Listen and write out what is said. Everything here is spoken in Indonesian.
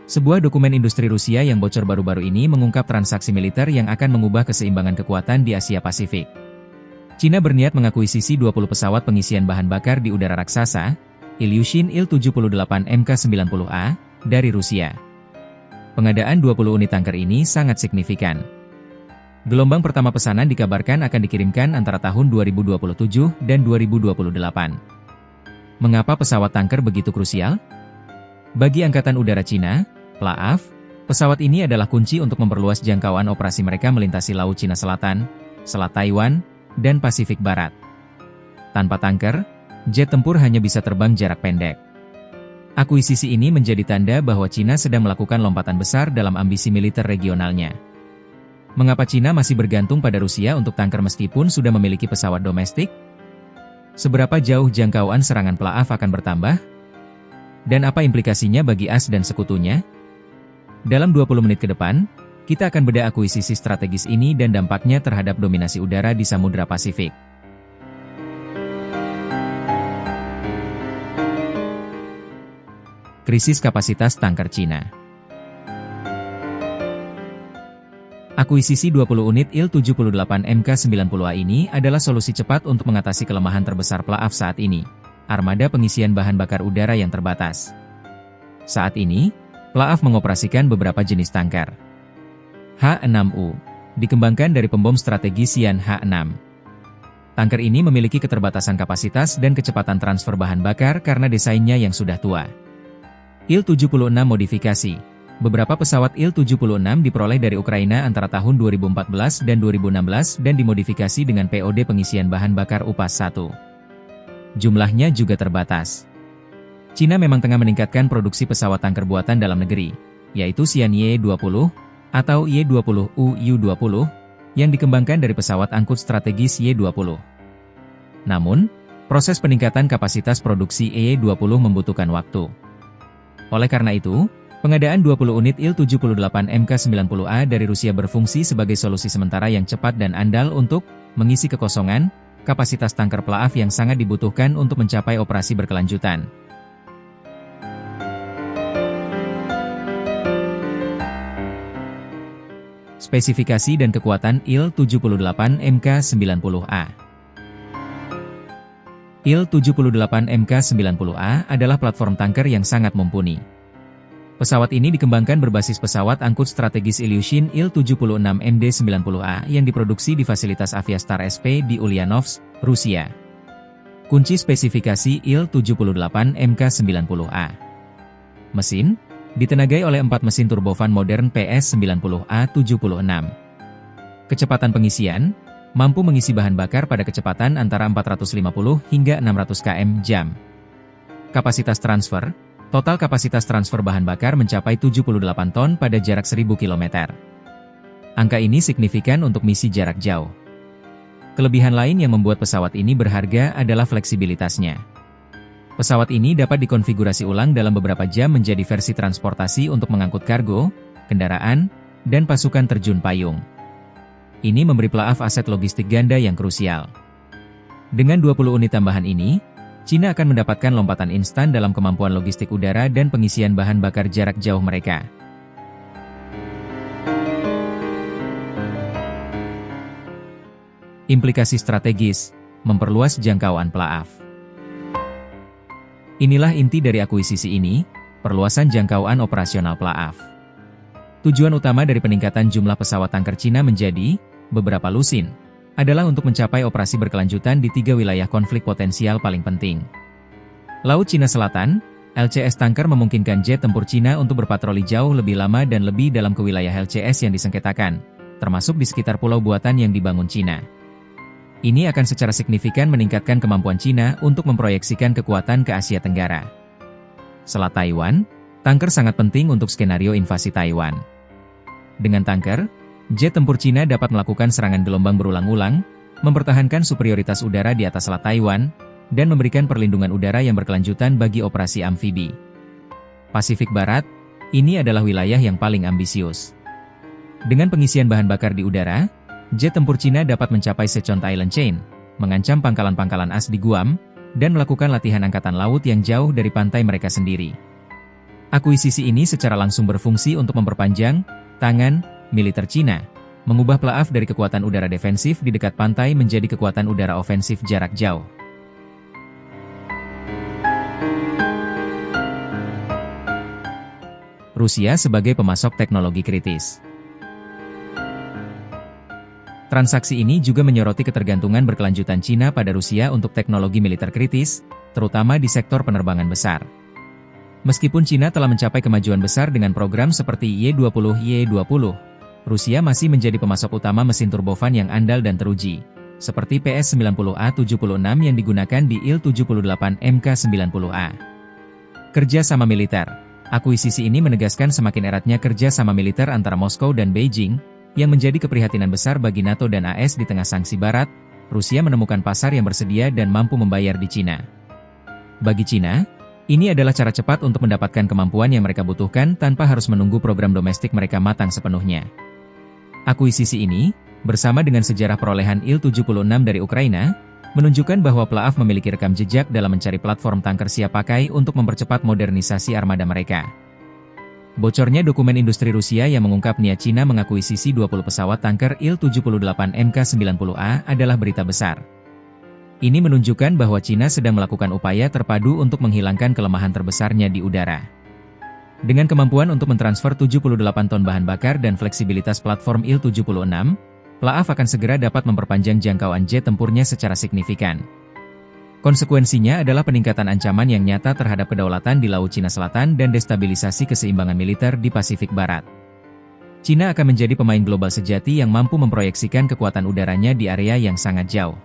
Sebuah dokumen industri Rusia yang bocor baru-baru ini mengungkap transaksi militer yang akan mengubah keseimbangan kekuatan di Asia Pasifik. Cina berniat mengakuisisi 20 pesawat pengisian bahan bakar di udara raksasa, Ilyushin Il-78 Mk-90A, dari Rusia. Pengadaan 20 unit tanker ini sangat signifikan. Gelombang pertama pesanan dikabarkan akan dikirimkan antara tahun 2027 dan 2028. Mengapa pesawat tanker begitu krusial? Bagi Angkatan Udara Cina, PLAAF, pesawat ini adalah kunci untuk memperluas jangkauan operasi mereka melintasi Laut Cina Selatan, Selat Taiwan, dan Pasifik Barat. Tanpa tanker, jet tempur hanya bisa terbang jarak pendek. Akuisisi ini menjadi tanda bahwa Cina sedang melakukan lompatan besar dalam ambisi militer regionalnya. Mengapa Cina masih bergantung pada Rusia untuk tanker meskipun sudah memiliki pesawat domestik? Seberapa jauh jangkauan serangan PLAAF akan bertambah? Dan apa implikasinya bagi AS dan sekutunya? Dalam 20 menit ke depan, kita akan bedah akuisisi strategis ini dan dampaknya terhadap dominasi udara di Samudra Pasifik. Krisis kapasitas tanker Cina. Akuisisi 20 unit Il-78 Mk-90A ini adalah solusi cepat untuk mengatasi kelemahan terbesar PLAAF saat ini, armada pengisian bahan bakar udara yang terbatas. Saat ini, PLAAF mengoperasikan beberapa jenis tanker. H-6U, dikembangkan dari pembom strategi Xi'an H-6. Tanker ini memiliki keterbatasan kapasitas dan kecepatan transfer bahan bakar karena desainnya yang sudah tua. Il-76 modifikasi. Beberapa pesawat Il-76 diperoleh dari Ukraina antara tahun 2014 dan 2016 dan dimodifikasi dengan POD pengisian bahan bakar UPAS-1. Jumlahnya juga terbatas. Cina memang tengah meningkatkan produksi pesawat tanker buatan dalam negeri, yaitu Xi'an Y-20 atau Y-20U U-20 yang dikembangkan dari pesawat angkut strategis Y-20. Namun, proses peningkatan kapasitas produksi Y-20 membutuhkan waktu. Oleh karena itu, pengadaan 20 unit Il-78 Mk-90A dari Rusia berfungsi sebagai solusi sementara yang cepat dan andal untuk mengisi kekosongan kapasitas tanker PLAAF yang sangat dibutuhkan untuk mencapai operasi berkelanjutan. Spesifikasi dan kekuatan Il-78 Mk-90A. Il-78 Mk-90A adalah platform tanker yang sangat mumpuni. Pesawat ini dikembangkan berbasis pesawat angkut strategis Ilyushin Il-76 MD-90A yang diproduksi di fasilitas Aviastar SP di Ulyanovsk, Rusia. Kunci spesifikasi Il-78 Mk-90A. Mesin ditenagai oleh 4 mesin turbofan modern PS-90A-76. Kecepatan pengisian mampu mengisi bahan bakar pada kecepatan antara 450 hingga 600 km/jam. Kapasitas transfer, total kapasitas transfer bahan bakar mencapai 78 ton pada jarak 1000 km. Angka ini signifikan untuk misi jarak jauh. Kelebihan lain yang membuat pesawat ini berharga adalah fleksibilitasnya. Pesawat ini dapat dikonfigurasi ulang dalam beberapa jam menjadi versi transportasi untuk mengangkut kargo, kendaraan, dan pasukan terjun payung. Ini memberi PLAAF aset logistik ganda yang krusial. Dengan 20 unit tambahan ini, Cina akan mendapatkan lompatan instan dalam kemampuan logistik udara dan pengisian bahan bakar jarak jauh mereka. Implikasi strategis, memperluas jangkauan PLAAF. Inilah inti dari akuisisi ini, perluasan jangkauan operasional PLAAF. Tujuan utama dari peningkatan jumlah pesawat tanker Cina menjadi, beberapa lusin, adalah untuk mencapai operasi berkelanjutan di 3 wilayah konflik potensial paling penting. Laut Cina Selatan, LCS tanker memungkinkan jet tempur Cina untuk berpatroli jauh lebih lama dan lebih dalam ke wilayah LCS yang disengketakan, termasuk di sekitar pulau buatan yang dibangun Cina. Ini akan secara signifikan meningkatkan kemampuan Cina untuk memproyeksikan kekuatan ke Asia Tenggara. Selat Taiwan, tanker sangat penting untuk skenario invasi Taiwan. Dengan tanker, jet tempur Cina dapat melakukan serangan gelombang berulang-ulang, mempertahankan superioritas udara di atas Selat Taiwan, dan memberikan perlindungan udara yang berkelanjutan bagi operasi amfibi. Pasifik Barat, ini adalah wilayah yang paling ambisius. Dengan pengisian bahan bakar di udara, jet tempur Cina dapat mencapai Sechont Island Chain, mengancam pangkalan-pangkalan AS di Guam, dan melakukan latihan angkatan laut yang jauh dari pantai mereka sendiri. Akuisisi ini secara langsung berfungsi untuk memperpanjang tangan militer Cina, mengubah PLAAF dari kekuatan udara defensif di dekat pantai menjadi kekuatan udara ofensif jarak jauh. Rusia sebagai pemasok teknologi kritis. Transaksi ini juga menyoroti ketergantungan berkelanjutan Cina pada Rusia untuk teknologi militer kritis, terutama di sektor penerbangan besar. Meskipun Cina telah mencapai kemajuan besar dengan program seperti Y-20, Rusia masih menjadi pemasok utama mesin turbofan yang andal dan teruji, seperti PS-90A-76 yang digunakan di Il-78 Mk-90A. Kerja sama militer. Akuisisi ini menegaskan semakin eratnya kerja sama militer antara Moskow dan Beijing, yang menjadi keprihatinan besar bagi NATO dan AS di tengah sanksi Barat. Rusia menemukan pasar yang bersedia dan mampu membayar di Cina. Bagi Cina, ini adalah cara cepat untuk mendapatkan kemampuan yang mereka butuhkan tanpa harus menunggu program domestik mereka matang sepenuhnya. Akuisisi ini, bersama dengan sejarah perolehan Il-76 dari Ukraina, menunjukkan bahwa PLAAF memiliki rekam jejak dalam mencari platform tanker siap pakai untuk mempercepat modernisasi armada mereka. Bocornya dokumen industri Rusia yang mengungkap niat Cina mengakuisisi 20 pesawat tanker Il-78 Mk-90A adalah berita besar. Ini menunjukkan bahwa Cina sedang melakukan upaya terpadu untuk menghilangkan kelemahan terbesarnya di udara. Dengan kemampuan untuk mentransfer 78 ton bahan bakar dan fleksibilitas platform Il-76, PLAAF akan segera dapat memperpanjang jangkauan jet tempurnya secara signifikan. Konsekuensinya adalah peningkatan ancaman yang nyata terhadap kedaulatan di Laut Cina Selatan dan destabilisasi keseimbangan militer di Pasifik Barat. Cina akan menjadi pemain global sejati yang mampu memproyeksikan kekuatan udaranya di area yang sangat jauh.